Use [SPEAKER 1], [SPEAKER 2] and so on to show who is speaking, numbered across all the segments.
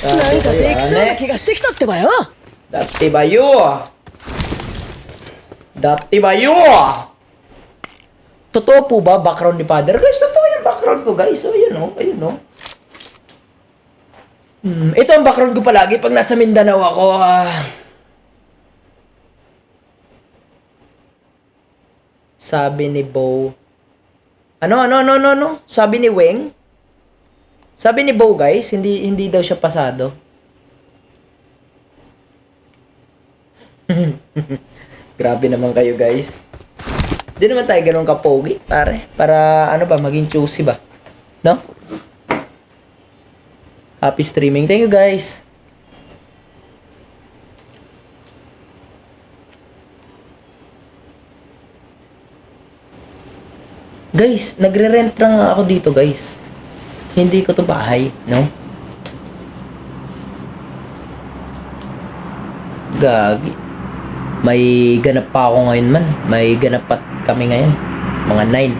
[SPEAKER 1] なんかできそうな気がしてきたってばよ。
[SPEAKER 2] Dati ba yo? Dati ba yo? Totoo po ba background ni Father? Guys, totoo yung background ko, guys. So, yun, no? Ayun, no? Ito ang background ko palagi pag nasa Mindanao ako. Sabi ni Bo. Ano? Sabi ni Weng. Sabi ni Bo, guys, hindi daw siya pasado. Grabe naman kayo, guys. Hindi naman tayo ganun kapogi, pare. Para, ano ba, maging choosy ba? No? Happy streaming. Thank you, guys. Guys, nagre-rent lang ako dito, guys. Hindi ko to bahay, no? Gagi. May ganap pa ako ngayon man. May ganap pa kami ngayon. Mga 9.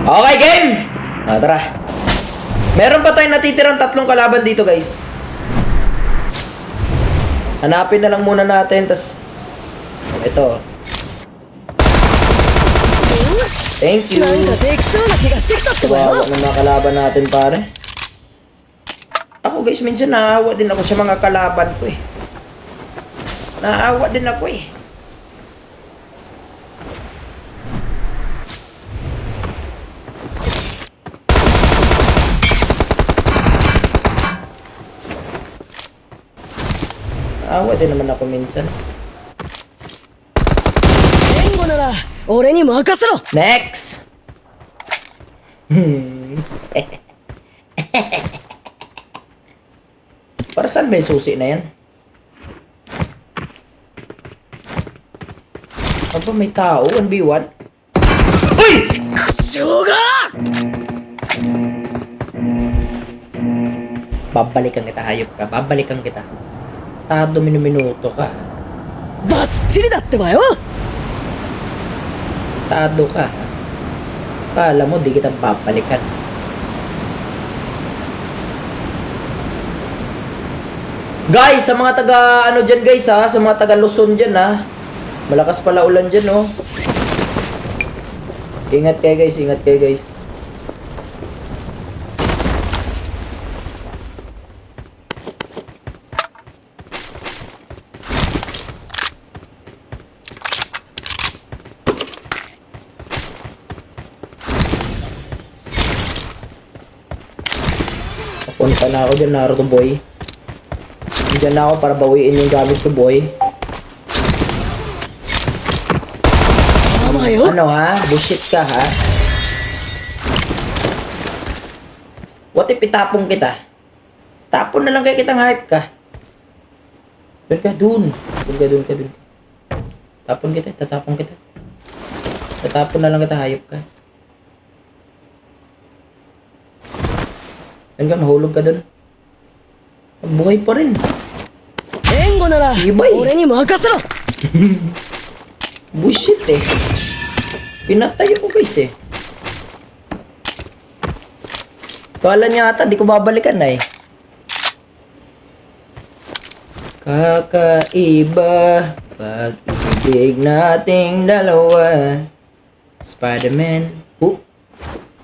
[SPEAKER 2] Okay, game! Tara. Meron pa tayong natitirang 3 kalaban dito, guys. Hanapin na lang muna natin, tas ito. Thank you. Kawawa ng mga kalaban natin, pare. Ako, guys, minsan naawa din ako sa mga kalaban ko, eh. Naawa din ako, eh. Naawa din naman ako minsan. Next! Para saan ba yung susi na yan? Aba, may tao? 1v1? Uy! Babalikan kita, hayop ka. Babalikan kita. Tado minuto ka.
[SPEAKER 1] Batsiri datte ba yo?
[SPEAKER 2] Tado ka. Kala mo, di kita babalikan. Guys, sa mga taga, ano dyan guys ha, sa mga taga Luzon dyan ha. Malakas pala ulan dyan, oh. Ingat kayo guys, ingat kayo guys. Punta na ako dyan, Naruto boy. Diyan na ako para bawiin yung gamit ko, boy. Ano ha? Bullshit ka ha? What if itapong kita? Tapon na lang kayo kitang hype ka. Doon ka, dun. Doon ka. Tapon kita, tatapon kita. Tatapon na lang kita, hayop ka. Hanggang mahulog ka dun. Buhay pa rin. Ibay. Bullshit eh. Pinatay ko guys eh. Kala niya ata, di ko babalikan na eh. Kakaiba pag-ibig nating dalawa. Spider-Man.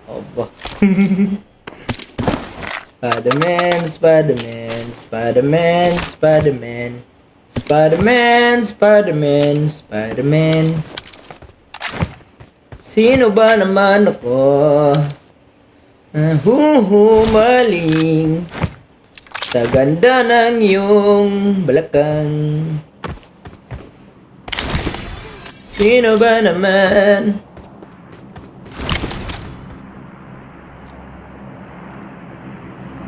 [SPEAKER 2] Oba. Spider-Man. Sino ba naman ako? Nahuhumaling sa ganda ng iyong balakang. Sino ba naman?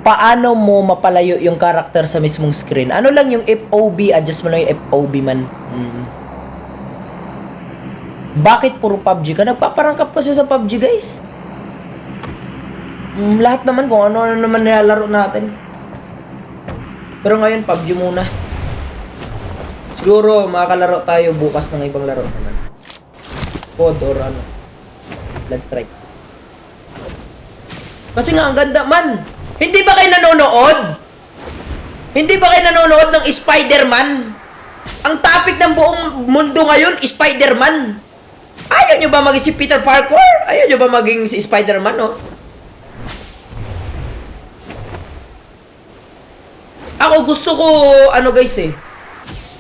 [SPEAKER 2] Paano mo mapalayo yung character sa mismong screen? Ano lang yung FOV? Adjust mo lang yung FOV man. Bakit puro PUBG ka? Nagpaparangkap kasi sa PUBG, guys. Lahat naman kung ano naman nilalaro natin. Pero ngayon, PUBG muna. Siguro, makakalaro tayo bukas ng ibang laro naman. COD or ano. Blood strike. Kasi nga, ang ganda man. Hindi ba kayo nanonood? Hindi ba kayo nanonood ng Spider-Man? Ang topic ng buong mundo ngayon, Spider-Man. Ayaw nyo ba maging si Peter Parker? Ayaw nyo ba maging si Spider-Man, no? Ako gusto ko, ano guys eh.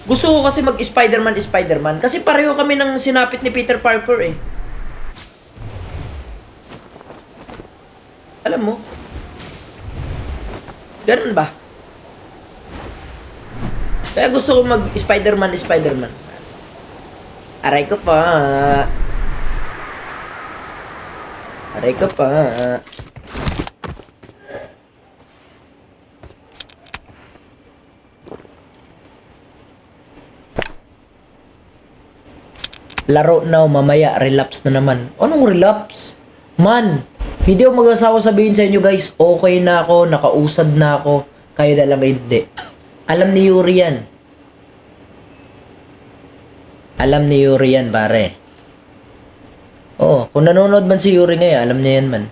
[SPEAKER 2] Gusto ko kasi mag-Spider-Man. Kasi pareho kami ng sinapit ni Peter Parker eh. Alam mo? Ganun ba? Kaya gusto ko mag-Spider-Man. Aray ko pa. Aray ko pa. Laro now, mamaya, relapse na naman. Anong relapse? Man, hindi ako mag-asawa sabihin sa inyo guys, okay na ako, nakausad na ako, kayo na lang hindi. Alam ni Yuri yan. Alam ni Yuri yan, pare. Oo, kung nanonood man si Yuri ngayon, alam niya yan man.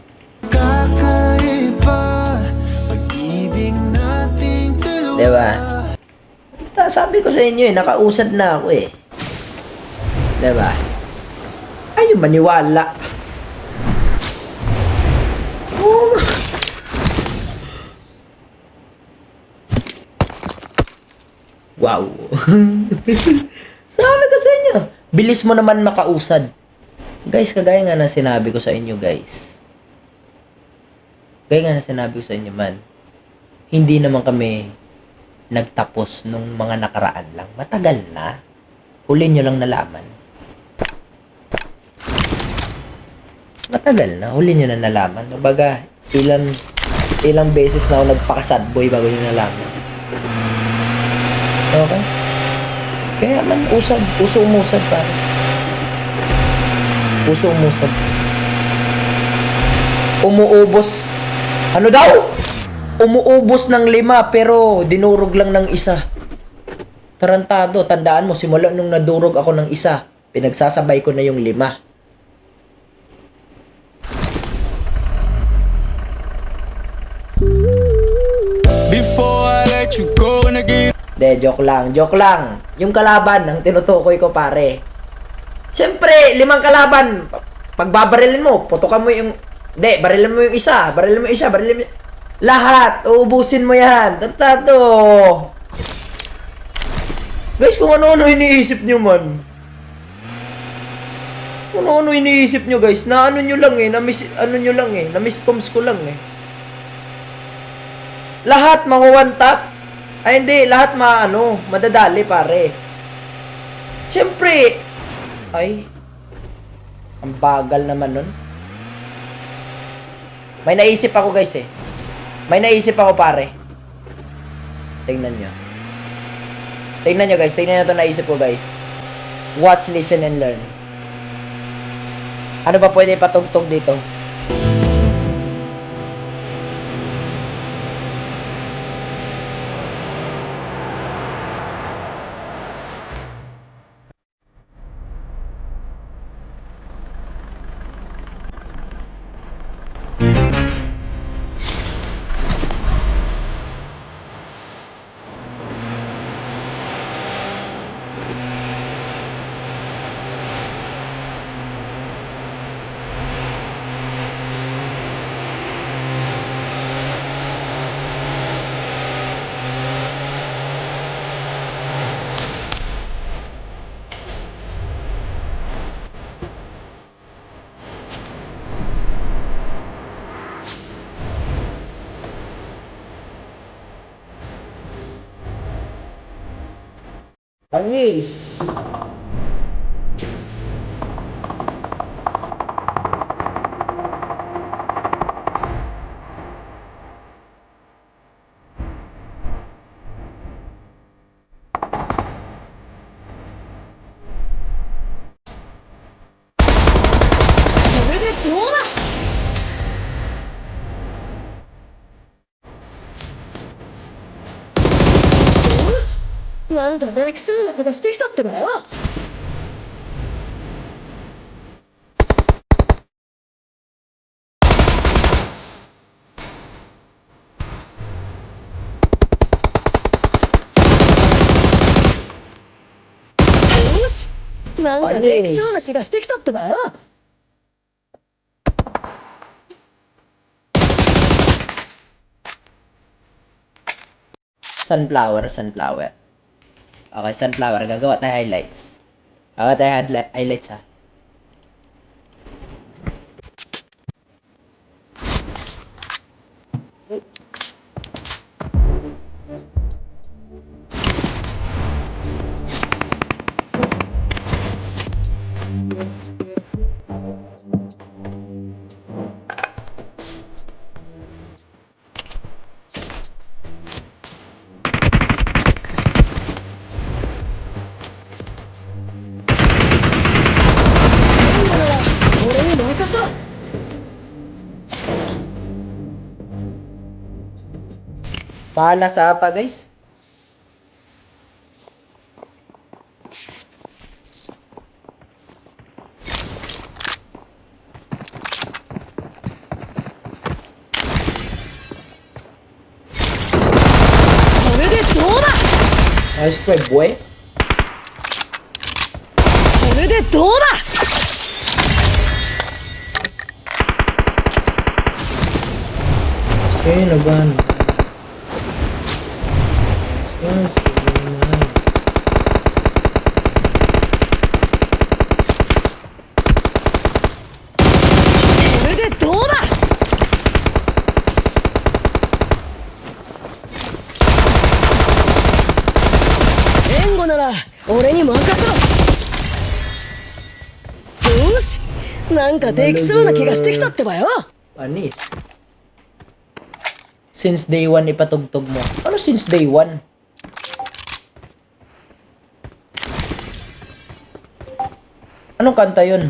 [SPEAKER 2] Diba? Sabi ko sa inyo eh, nakausad na ako eh. Diba? Ayaw maniwala. Oh. Wow. Sabi ko sa inyo, bilis mo naman makausad. Guys, kagaya nga na sinabi ko sa inyo, guys. Kagaya nga na sinabi ko sa inyo, man. Hindi naman kami nagtapos nung mga nakaraan lang. Matagal na. Huli nyo lang nalaman. Matagal na. Huli nyo na nalaman. Baga, ilang beses na ako nagpaka-sad boy bago nyo nalaman. Okay? Kaya man, uso umusad pare. Uso umusad. Umuubos. Ano daw? Umuubos ng 5 pero dinurog lang ng 1. Tarantado, tandaan mo, simula nung nadurog ako ng 1, pinagsasabay ko na yung 5.
[SPEAKER 3] Before I let you go and again.
[SPEAKER 2] De, joke lang. Yung kalaban ang tinutukoy ko, pare. Siyempre, 5 kalaban. Pagbabarilin mo, putukan mo yung... De, barilin mo yung isa. Lahat. Uubusin mo yan. Tantado. Guys, kung ano-ano iniisip nyo man. Kung ano-ano iniisip nyo, guys. Na ano nyo lang eh. Na-miscoms ko lang eh. Lahat one tap. Ay hindi, lahat madadali pare. Siyempre, ay, ang bagal naman nun. May naisip ako guys eh. May naisip ako pare. Tingnan nyo guys, tingnan nyo ito naisip ko guys. Watch, listen, and learn. Ano ba pwede patugtog dito? Anis.
[SPEAKER 1] What? なんだ、大吉さんがしてきたってばよ。なんかできそうな気がしてきたってばよ。
[SPEAKER 2] Sunflower, sunflower. Okay, sunflower. Gagawa tayo highlights. Gagawa tayo highlights ha. Pahala sa apa, guys. Nice try, boy. Sino ba? Panis. Since day 1 ipatugtog mo. Ano since day 1? Anong kanta yun?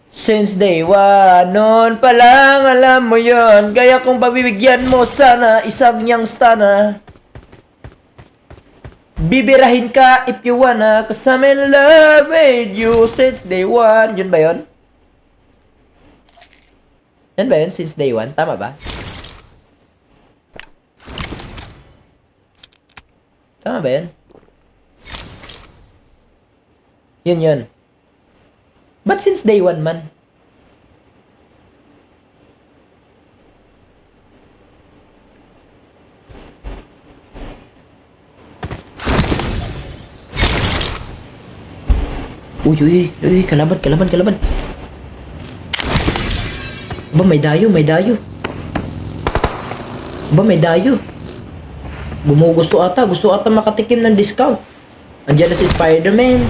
[SPEAKER 2] Since day 1, noon pa lang alam mo yon. Kaya kung pabibigyan mo sana isang niyang stana. Bibirahin ka if you wanna, 'cause I'm in love with you since day 1. Yun ba yun? Yan ba yun? Since day 1? Tama ba? Tama ba yun? Yun. But since day 1 man? Uy, kalaban. Ba, may dayo. Ba, may dayo. Gusto ata makatikim ng discount. Andiyan na si Spider-Man.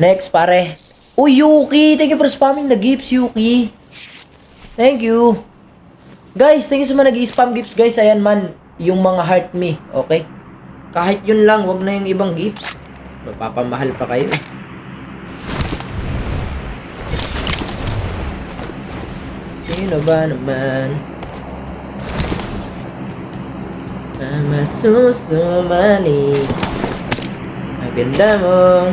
[SPEAKER 2] Next, pare. Uy, Yuki! Thank you for spamming the gifts, Yuki. Thank you. Guys, thank you sa mga nag-spam gifts, guys. Ayan man, yung mga heart me, okay? Kahit yun lang, wag na yung ibang gifts. Mapapamahal pa kayo. Sino ba naman? Masusumali. Ang ganda mo.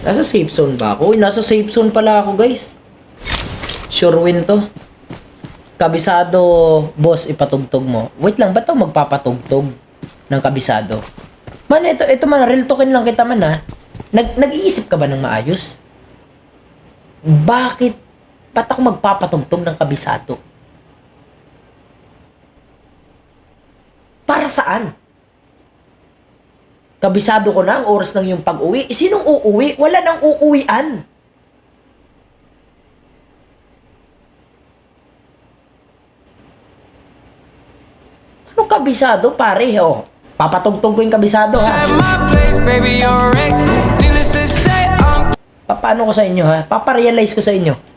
[SPEAKER 2] Nasa safe zone ba ako? Uy, nasa safe zone pala ako, guys. Sure win to. Kabisado, boss, ipatugtog mo. Wait lang, ba't ako magpapatugtog ng kabisado? Man, ito man, real token lang kita man, ha? Nag-iisip ka ba ng maayos? Ba't ako magpapatugtog ng kabisado? Para saan? Kabisado ko na ang oras ng yung pag-uwi. Sinong uuwi? Wala nang uuwian. Anong kabisado, pare? Oh, papatugtog ko yung kabisado, ha? Paano ko sa inyo, ha? Paparealize ko sa inyo.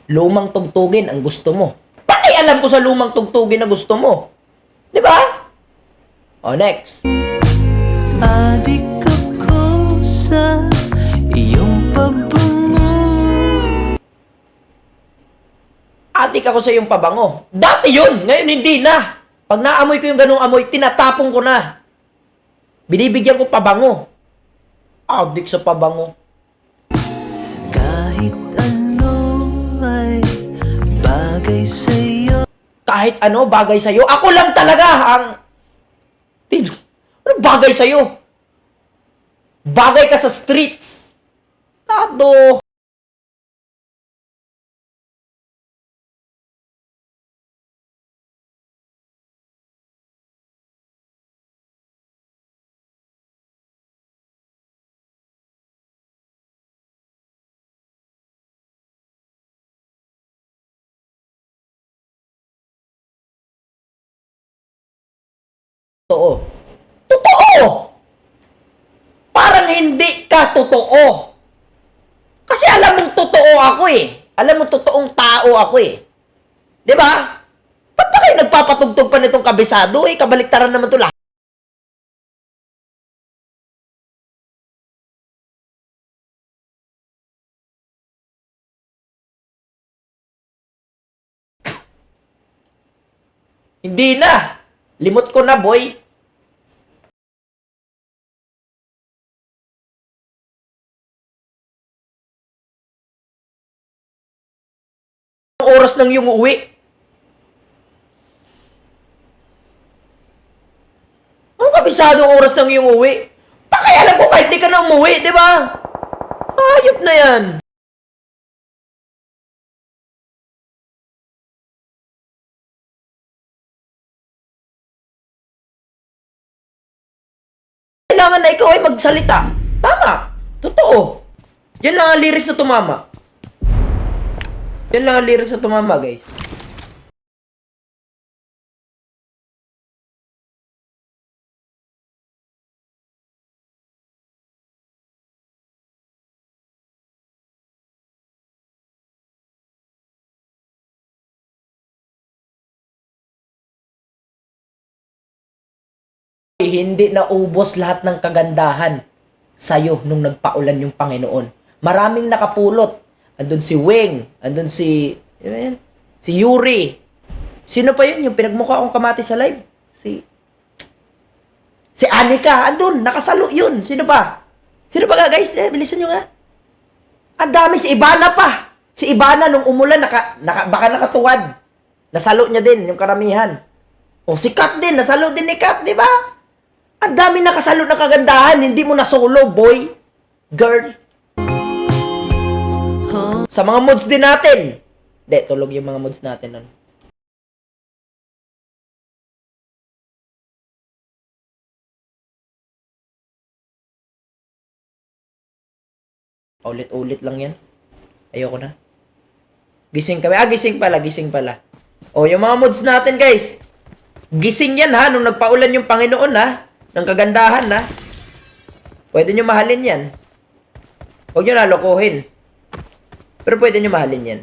[SPEAKER 2] Lumang tugtugin ang gusto mo. Pakialam ko sa lumang tugtugin na gusto mo. Di ba? O, next.
[SPEAKER 4] Adik ako sa iyong pabango.
[SPEAKER 2] Adik ako sa iyong pabango. Dati yun, ngayon hindi na. Pag naamoy ko yung ganung amoy, tinatapon ko na. Binibigyan ko pabango. Adik sa pabango.
[SPEAKER 4] Kahit ano ay bagay sa'yo.
[SPEAKER 2] Kahit ano, bagay sa'yo. Ako lang talaga ang... Ano bagay sa'yo? Bagay ka sa streets. Tado. Totoo. Totoo! Parang hindi ka totoo. Kasi alam mong totoo ako eh. Alam mo totoong tao ako eh. Di ba? Ba't ba kayo nagpapatugtog pa nitong kabisado eh? Kabaliktaran naman to lahat. Hindi na. Limot ko na, boy. Ang oras ng iyong uwi. Ang kabisado ang oras ng iyong uwi. Pakialam ko kahit di ka na umuwi, di ba? Hayop na yan. Kailangan na ikaw ay magsalita. Tama. Totoo. Yan lang ang lyrics na tumama. Yan lang ang lyrics na tumama, guys. Hindi naubos lahat ng kagandahan sa'yo nung nagpaulan yung Panginoon. Maraming nakapulot. Andun si Wing, andun si Yuri. Sino pa yun? Yung pinagmukha akong kamati sa live? Si Anika, andun, nakasalo yun. Sino pa? Sino pa nga, guys? Bilisan nyo nga. Ang dami, si Ibana pa. Si Ibana, nung umulan, baka nakatuwad. Nasalo niya din, yung karamihan. O si Kat din, nasalo din ni Kat, di ba? Ang dami nakasalo na kagandahan, hindi mo na solo, boy. Girl. Sa mga mods din natin. Hindi, tulog yung mga mods natin nun. Ulit-ulit lang yan. Ayoko na. Gising kami. Gising pala. O, yung mga mods natin, guys. Gising yan, ha? Nung nagpaulan yung Panginoon, ha? Ng kagandahan, ha? Pwede nyo mahalin yan. Huwag nyo nalokohin. Pero pwede nyo mahalin yan.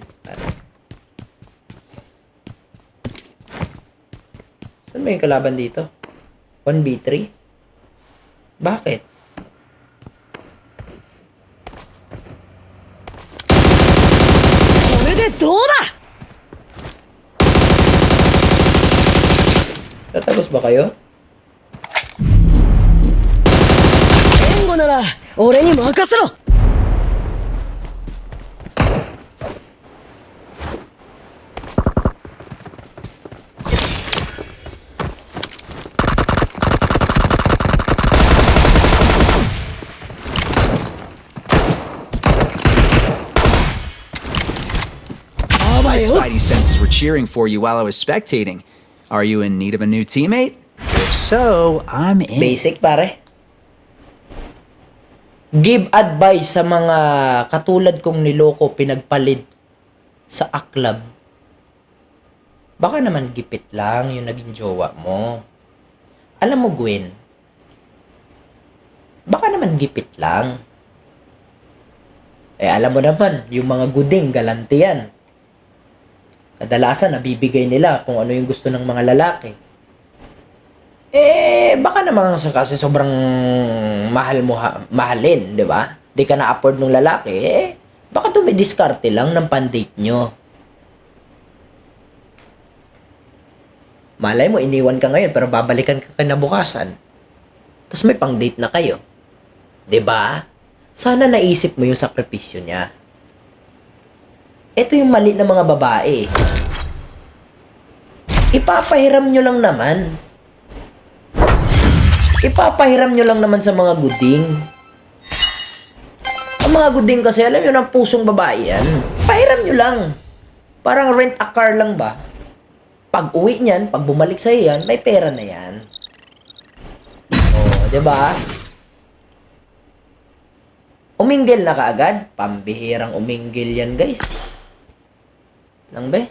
[SPEAKER 2] Saan ba yung kalaban dito? 1v3? Bakit? Tatagos ba kayo?
[SPEAKER 1] 援護なら俺に任せろ。
[SPEAKER 5] My spidey senses were cheering for you while I was spectating. Are you in need of a new teammate? If so, I'm in.
[SPEAKER 2] Basic, pare. Give advice sa mga katulad kong niloko pinagpalit sa aklab. Baka naman gipit lang yung naging jowa mo. Alam mo, Gwen, baka naman gipit lang. Eh, alam mo naman, yung mga guding, galante yan. Kadalasan, nabibigay nila kung ano yung gusto ng mga lalaki. Baka naman kasi sobrang mahal mo mahalin, di ba? Di ka na-afford ng lalaki, baka dumidiskarte lang ng pan-date nyo. Malay mo, iniwan ka ngayon, pero babalikan ka kinabukasan. Tapos may pang-date na kayo. Di ba? Sana naisip mo yung sakripisyo niya. Ito yung mali ng mga babae. Ipapahiram nyo lang naman. Ipapahiram nyo lang naman sa mga guding. Ang mga guding kasi, alam nyo, ng pusong babae yan. Pahiram nyo lang. Parang rent a car lang ba? Pag uwi niyan, pag bumalik sa'yo yan, may pera na yan. Oh, di ba? Uminggil na kaagad. Pambihirang uminggil yan, guys. Lang be?